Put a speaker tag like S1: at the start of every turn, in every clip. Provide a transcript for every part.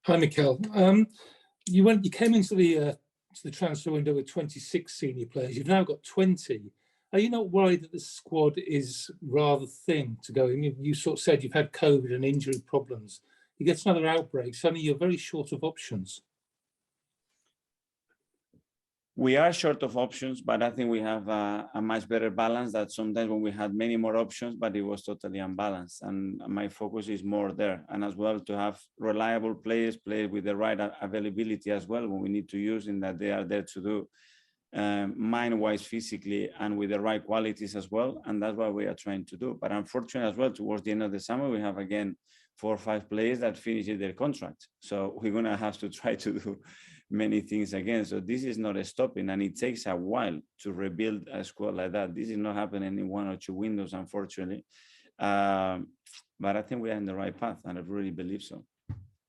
S1: Hi, Mikel. You came into the transfer window with 26 senior players. You've now got 20. Are you not worried that the squad is rather thin to go in? You sort of said you've had COVID and injury problems. You get another outbreak, suddenly you're very short of options.
S2: We are short of options, but I think we have a much better balance than sometimes when we had many more options, but it was totally unbalanced. And my focus is more there. And as well to have reliable players, play with the right availability as well when we need to use in that they are there to do mind-wise, physically, and with the right qualities as well. And that's what we are trying to do. But unfortunately as well, towards the end of the summer, we have again 4 or 5 players that finish their contract. So we're going to have to try to do many things again. So this is not a stopping, and it takes a while to rebuild a squad like that. This is not happening in 1 or 2 windows, unfortunately. But I think we are in the right path, and I really believe so.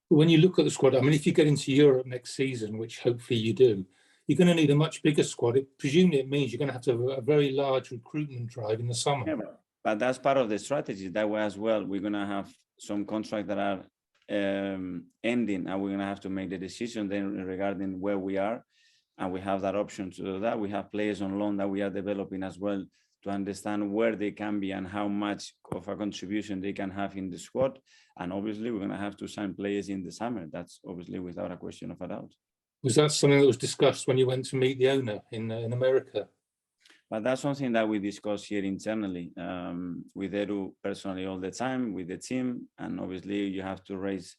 S1: When you look at the squad, I mean, if you get into Europe next season, which hopefully you do, you're going to need a much bigger squad. Presumably it means you're going to have to have a very large recruitment drive in the summer.
S2: Yeah, but that's part of the strategy. That way as well, we're going to have some contracts that are ending, and we're going to have to make the decision then regarding where we are, and we have that option to do that. We have players on loan that we are developing as well to understand where they can be and how much of a contribution they can have in the squad. And obviously we're going to have to sign players in the summer. That's obviously without a question of a doubt.
S1: Was that something that was discussed when you went to meet the owner in America?
S2: But that's something that we discuss here internally with Edu personally all the time, with the team. And obviously you have to raise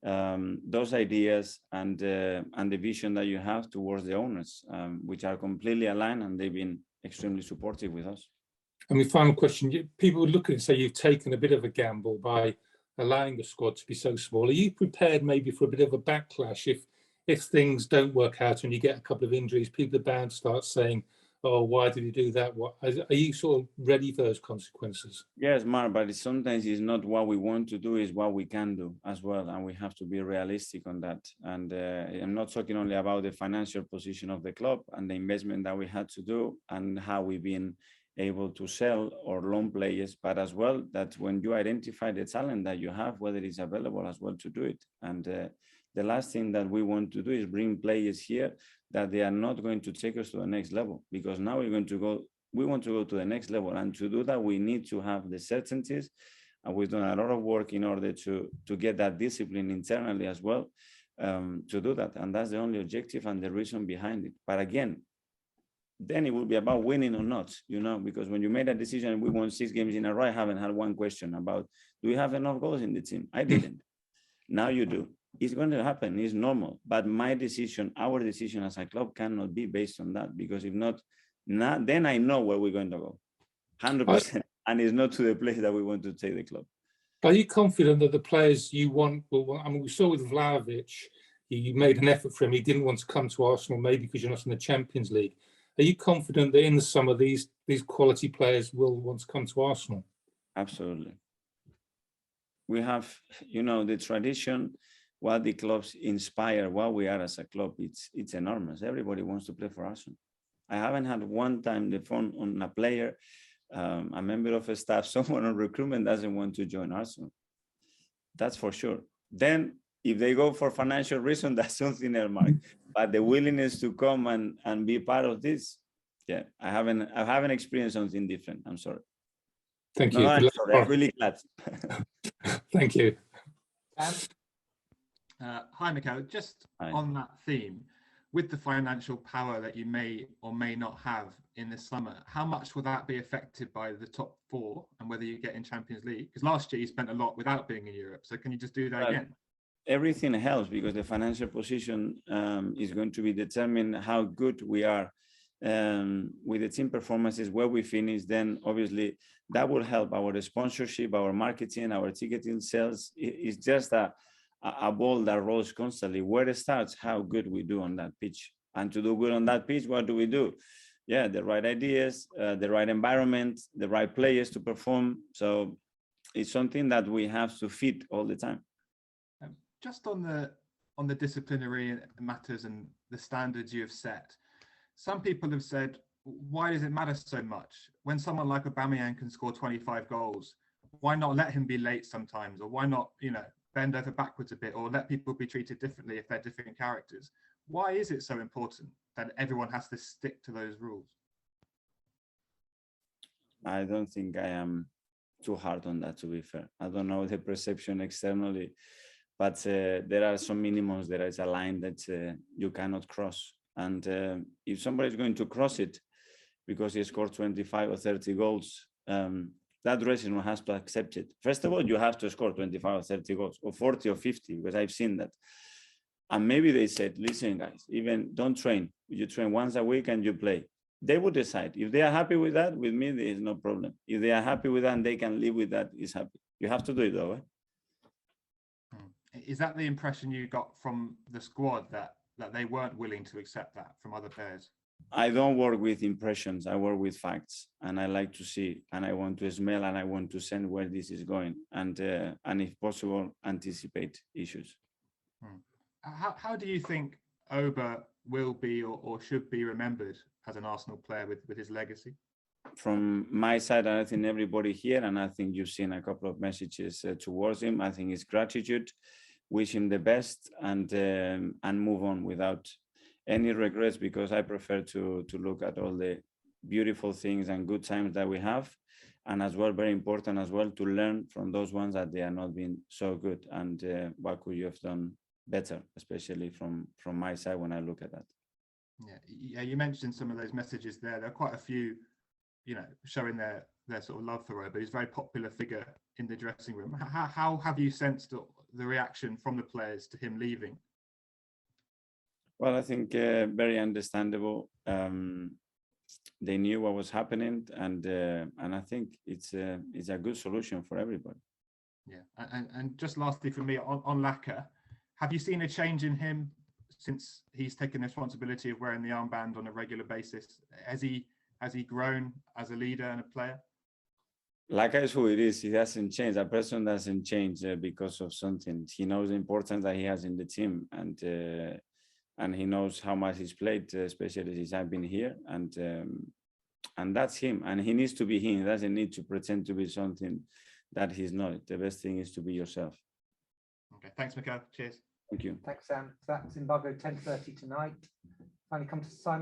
S2: those ideas and the vision that you have towards the owners, which are completely aligned, and they've been extremely supportive with us.
S1: I mean, final question, people would look at it and say you've taken a bit of a gamble by allowing the squad to be so small. Are you prepared maybe for a bit of a backlash if things don't work out and you get a couple of injuries? People are bound to start saying, oh, why did you do that? Are you sort of ready for those consequences?
S2: Yes, Mark, but sometimes it's not what we want to do, it's what we can do as well. And we have to be realistic on that. And I'm not talking only about the financial position of the club and the investment that we had to do and how we've been able to sell or loan players, but as well that when you identify the talent that you have, whether it's available as well to do it. And the last thing that we want to do is bring players here that they are not going to take us to the next level, because now we want to go to the next level. And to do that, we need to have the certainties. And we've done a lot of work in order to get that discipline internally as well, to do that. And that's the only objective and the reason behind it. But again, then it will be about winning or not, because when you made a decision and we won 6 games in a row, I haven't had one question about, do we have enough goals in the team? I didn't. Now you do. It's going to happen. It's normal. But my decision, our decision as a club cannot be based on that, because if not, then I know where we're going to go, 100%. And it's not to the place that we want to take the club.
S1: Are you confident that the players you want will? I mean, we saw with Vlahovic, you made an effort for him. He didn't want to come to Arsenal, maybe because you're not in the Champions League. Are you confident that in the summer these quality players will want to come to Arsenal?
S2: Absolutely. We have, the tradition, what the clubs inspire, what we are as a club, it's enormous. Everybody wants to play for Arsenal. I haven't had one time the phone on a player, a member of a staff, someone on recruitment doesn't want to join Arsenal. That's for sure. Then if they go for financial reason, that's something else, Mark. But the willingness to come and be part of this, yeah, I haven't experienced something different. I'm sorry.
S1: Thank you.
S2: I'm sorry. I'm really glad.
S1: Thank you.
S3: Hi, Mikel. Just on that theme, with the financial power that you may or may not have in the summer, how much will that be affected by the top 4 and whether you get in Champions League? Because last year you spent a lot without being in Europe. So can you just do that again?
S2: Everything helps, because the financial position is going to be determined how good we are with the team performances, where we finish. Then obviously that will help our sponsorship, our marketing, our ticketing sales. It's just a ball that rolls constantly. Where it starts, how good we do on that pitch. And to do good on that pitch, what do? Yeah, the right ideas, the right environment, the right players to perform. So it's something that we have to fit all the time.
S3: Just on the disciplinary matters and the standards you have set, some people have said, why does it matter so much? When someone like Aubameyang can score 25 goals, why not let him be late sometimes? Or why not, bend over backwards a bit or let people be treated differently if they're different characters. Why is it so important that everyone has to stick to those rules?
S2: I don't think I am too hard on that, to be fair. I don't know the perception externally, but there are some minimums. There is a line that you cannot cross. And if somebody is going to cross it because he scored 25 or 30 goals, that dressing room has to accept it. First of all, you have to score 25 or 30 goals, or 40 or 50, because I've seen that. And maybe they said, listen, guys, even don't train. You train once a week and you play. They would decide. If they are happy with that, with me, there is no problem. If they are happy with that and they can live with that, is happy. You have to do it though.
S3: Is that the impression you got from the squad, that they weren't willing to accept that from other players?
S2: I don't work with impressions. I work with facts, and I like to see, and I want to smell, and I want to send where this is going, and if possible, anticipate issues.
S3: How do you think Auba will be or should be remembered as an Arsenal player with his legacy?
S2: From my side, I think everybody here, and I think you've seen a couple of messages towards him. I think it's gratitude, wish him the best, and move on without any regrets, because I prefer to look at all the beautiful things and good times that we have, and as well, very important as well, to learn from those ones that they are not being so good, and what could you have done better, especially from my side when I look at that.
S3: Yeah, you mentioned some of those messages there. There are quite a few, showing their sort of love for Auba. He's a very popular figure in the dressing room. How have you sensed the reaction from the players to him leaving?
S2: Well, I think very understandable. They knew what was happening, and I think it's a good solution for everybody.
S3: Yeah, and just lastly for me on Lacazette, have you seen a change in him since he's taken the responsibility of wearing the armband on a regular basis? Has he grown as a leader and a player?
S2: Lacazette is who it is. He hasn't changed. A person doesn't change because of something. He knows the importance that he has in the team, and he knows how much he's played, especially since I've been here, and that's him. And he needs to be him. He doesn't need to pretend to be something that he's not. The best thing is to be yourself.
S3: Okay, thanks, Mikel. Cheers.
S2: Thank you.
S4: Thanks, Sam. So that's Zimbabwe 10:30 tonight. Finally come to Simon.